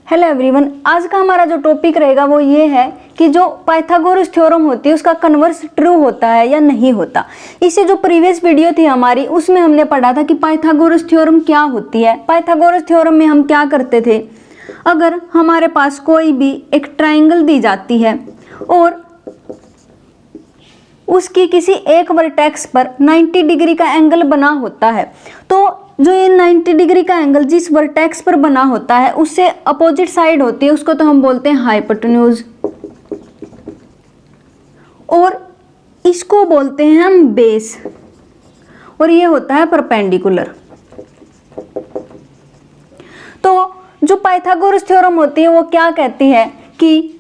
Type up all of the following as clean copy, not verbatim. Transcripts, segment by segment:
Hello everyone, आज का हमारा जो टॉपिक रहेगा वो ये है कि जो पाइथागोरस थ्योरम होती है उसका कन्वर्स ट्रू होता है या नहीं होता। इससे जो प्रीवियस वीडियो थी हमारी उसमें हमने पढ़ा था कि पाइथागोरस थ्योरम क्या होती है। पाइथागोरस थ्योरम में हम क्या करते थे, अगर हमारे पास कोई भी एक ट्राइंगल दी जाती है और उसकी किसी एक वर्टेक्स पर 90 डिग्री का एंगल बना होता है, तो जो ये 90 डिग्री का एंगल जिस वर्टेक्स पर बना होता है उससे अपोजिट साइड होती है, उसको तो हम बोलते हैं हाइपोटेन्यूज, और इसको बोलते हैं हम बेस, और ये होता है परपेंडिकुलर। तो जो पाइथागोरस थ्योरम होती है वो क्या कहती है कि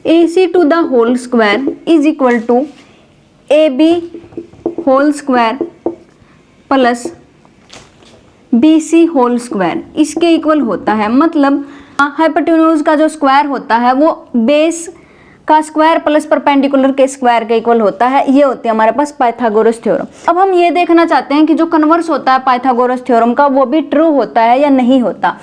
AC to the whole square is equal to AB whole square plus BC whole square इसके इक्वल होता है। मतलब हाइपोटेन्यूज का जो स्क्वायर होता है वो बेस का स्क्वायर प्लस परपेंडिकुलर के स्क्वायर के इक्वल होता है। ये होती है हमारे पास पाइथागोरस थ्योरम। अब हम ये देखना चाहते हैं कि जो कन्वर्स होता है पाइथागोरस थ्योरम का वो भी ट्रू होता है या नहीं होता।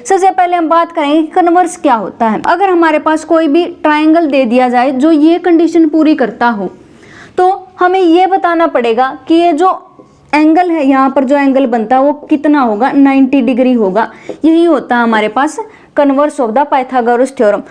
सबसे पहले हम बात करेंगे कि कन्वर्स क्या होता है। अगर हमारे पास कोई भी ट्राइंगल दे दिया जाए जो ये कंडीशन पूरी करता हो, तो हमें ये बताना पड़ेगा कि ये जो एंगल है, यहाँ पर जो एंगल बनता है वो कितना होगा, 90 डिग्री होगा। यही होता है हमारे पास converse of the Pythagoras theorem.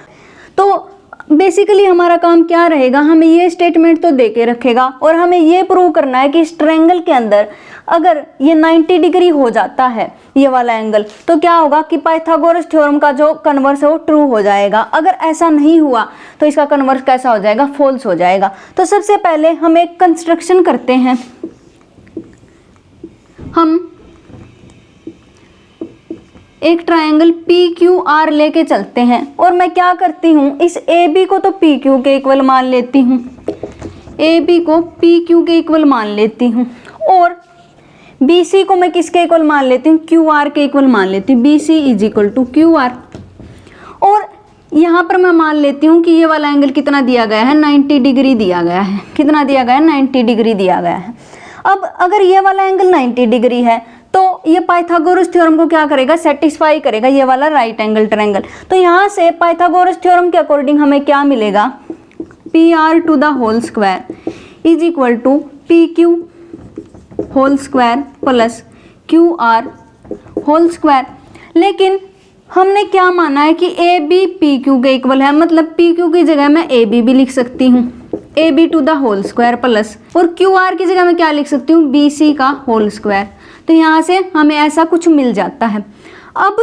तो बेसिकली हमारा काम क्या रहेगा, हमें ये स्टेटमेंट तो दे के रखेगा और हमें ये प्रूव करना है कि इस ट्रायंगल के अंदर अगर ये 90 डिग्री हो जाता है ये वाला एंगल, तो क्या होगा कि पाइथागोरस थ्योरम का जो कन्वर्स है वो ट्रू हो जाएगा। अगर ऐसा नहीं हुआ तो इसका कन्वर्स कैसा हो जाएगा, फॉल्स हो जाएगा। तो सबसे पहले हम एक कंस्ट्रक्शन करते हैं। हम एक ट्रायंगल PQR लेके चलते हैं और मैं क्या करती हूँ, इस AB को तो PQ के इक्वल मान लेती हूँ, AB को PQ के इक्वल मान लेती हूँ, और BC को मैं किसके इक्वल मान लेती हूँ, QR के इक्वल मान लेती हूँ। BC is equal to QR। और यहाँ पर मैं मान लेती हूँ कि ये वाला एंगल कितना दिया गया है, 90 डिग्री दिया गया है। कितना दिया गया है, 90 डिग्री दिया गया है। अब अगर ये वाला एंगल 90 डिग्री है तो ये पाइथागोरस थ्योरम को क्या करेगा, सेटिस्फाई करेगा, ये वाला राइट एंगल ट्रायंगल। तो यहाँ से पाइथागोरस थ्योरम के अकॉर्डिंग हमें क्या मिलेगा, PR to the whole square is equal to PQ whole square plus QR whole square. लेकिन हमने क्या माना है कि AB PQ के इक्वल है, मतलब PQ की जगह मैं AB भी लिख सकती हूँ, AB to the whole square plus, और QR की जगह मैं क्या लिख सकती हूँ, BC का होल स्क्वायर। तो यहाँ से हमें ऐसा कुछ मिल जाता है। अब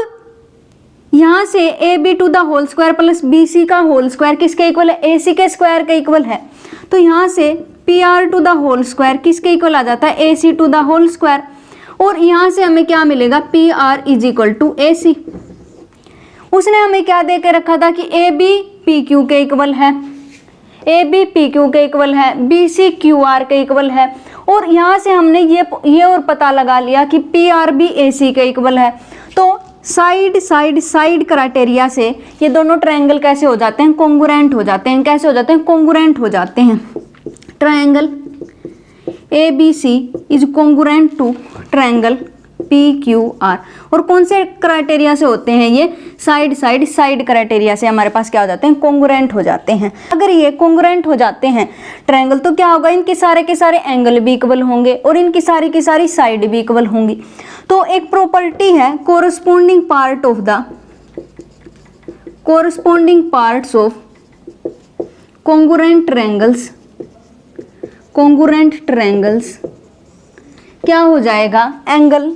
यहाँ से AB to the whole square plus BC का होल स्क्वायर किसके इक्वल है, AC के स्क्वायर के इक्वल है। तो यहाँ से PR to the whole square किसके इक्वल आ जाता है, AC to the whole square. और यहाँ से हमें क्या मिलेगा, PR is equal to AC। उसने हमें क्या दे के रखा था कि AB PQ के इक्वल है, AB PQ के इक्वल है, BC QR के इक्वल है। और यहाँ से हमने ये और पता लगा लिया कि PR भी AC के इक्वल है। तो साइड क्राइटेरिया से ये दोनों ट्रायंगल कैसे हो जाते हैं, कॉन्ग्रुएंट हो जाते हैं। कैसे हो जाते हैं, कॉन्ग्रुएंट हो जाते हैं। Triangle ABC is congruent to triangle PQR। और कौन से क्राइटेरिया से होते हैं ये, साइड क्राइटेरिया से हमारे पास क्या हो जाते हैं, कॉन्ग्रुएंट हो जाते हैं। अगर ये कॉन्ग्रुएंट हो जाते हैं ट्रायंगल तो क्या होगा, इनके सारे के सारे एंगल भी इक्वल होंगे और इनकी सारी की सारी साइड भी इक्वल होंगी। तो एक प्रॉपर्टी है corresponding parts of congruent triangles क्या हो जाएगा, angle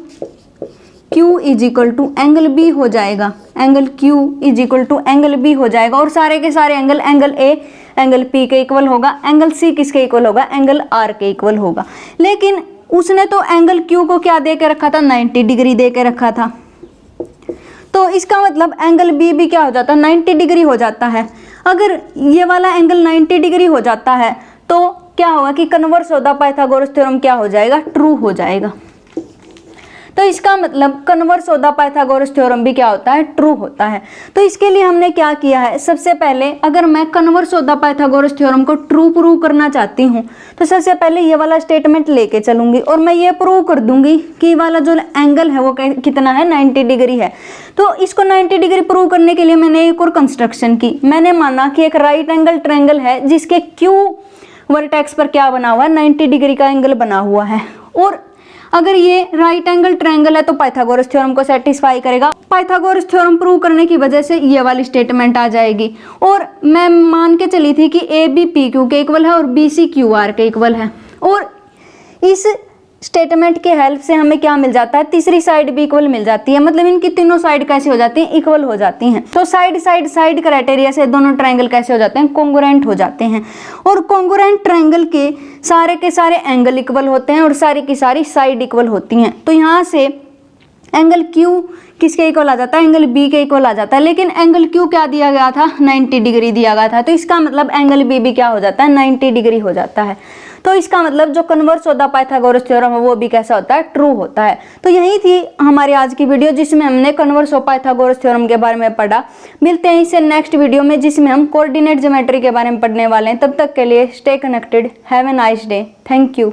Q is equal to angle B हो जाएगा, angle Q is equal to angle B हो जाएगा। और सारे के सारे एंगल A एंगल P के इक्वल होगा, एंगल C किसके इक्वल होगा, एंगल R के इक्वल होगा। लेकिन उसने तो एंगल Q को क्या दे के रखा था, 90 डिग्री दे के रखा था। तो इसका मतलब एंगल B भी क्या हो जाता है, 90 डिग्री हो जाता है। अगर ये वाला एंगल 90 डिग्री हो जाता है तो क्या होगा कि converse of the Pythagoras theorem क्या हो जाएगा, ट्रू हो जाएगा। तो इसका मतलब converse of the Pythagoras theorem भी क्या होता है, ट्रू होता है। तो इसके लिए हमने क्या किया है, सबसे पहले अगर मैं converse of the Pythagoras theorem को ट्रू प्रूव करना चाहती हूँ तो सबसे पहले ये वाला स्टेटमेंट लेके चलूंगी और मैं ये प्रूव कर दूंगी कि वाला जो एंगल है वो कितना है, 90 डिग्री है। तो इसको 90 डिग्री प्रूव करने के लिए मैंने एक और कंस्ट्रक्शन की। मैंने माना कि एक राइट एंगल ट्रायंगल है जिसके क्यू वर्टेक्स पर क्या बना हुआ है, 90 डिग्री का एंगल बना हुआ है। और अगर ये राइट एंगल ट्रायंगल है तो पाइथागोरस थ्योरम को सेटिस्फाई करेगा। पाइथागोरस थ्योरम प्रूव करने की वजह से ये वाली स्टेटमेंट आ जाएगी। और मैं मान के चली थी कि ए बी पी क्यू के इक्वल है और बी सी क्यू आर के इक्वल है। और इस स्टेटमेंट के हेल्प से हमें क्या मिल जाता है, तीसरी साइड भी इक्वल मिल जाती है। मतलब इनकी तीनों साइड कैसे हो जाती हैं, इक्वल हो जाती हैं। तो साइड क्राइटेरिया से दोनों ट्रायंगल कैसे हो जाते हैं, कॉन्ग्रुएंट हो जाते हैं। और कॉन्ग्रुएंट ट्रायंगल के सारे एंगल इक्वल होते हैं और सारी की सारी साइड इक्वल होती हैं। तो यहाँ से एंगल Q किसके इक्वल आ जाता है, एंगल B के इक्वल आ जाता है। लेकिन एंगल Q क्या दिया गया था, 90 डिग्री दिया गया था। तो इसका मतलब एंगल B भी क्या हो जाता है, 90 डिग्री हो जाता है। तो इसका मतलब जो converse of the Pythagoras theorem है वो भी कैसा होता है, ट्रू होता है। तो यही थी हमारी आज की वीडियो जिसमें हमने कन्वर्स ऑफ पाइथागोरस थ्योरम के बारे में पढ़ा। मिलते हैं इससे नेक्स्ट वीडियो में जिसमें हम कोऑर्डिनेट ज्योमेट्री के बारे में पढ़ने वाले हैं। तब तक के लिए stay connected, have a nice day, thank you.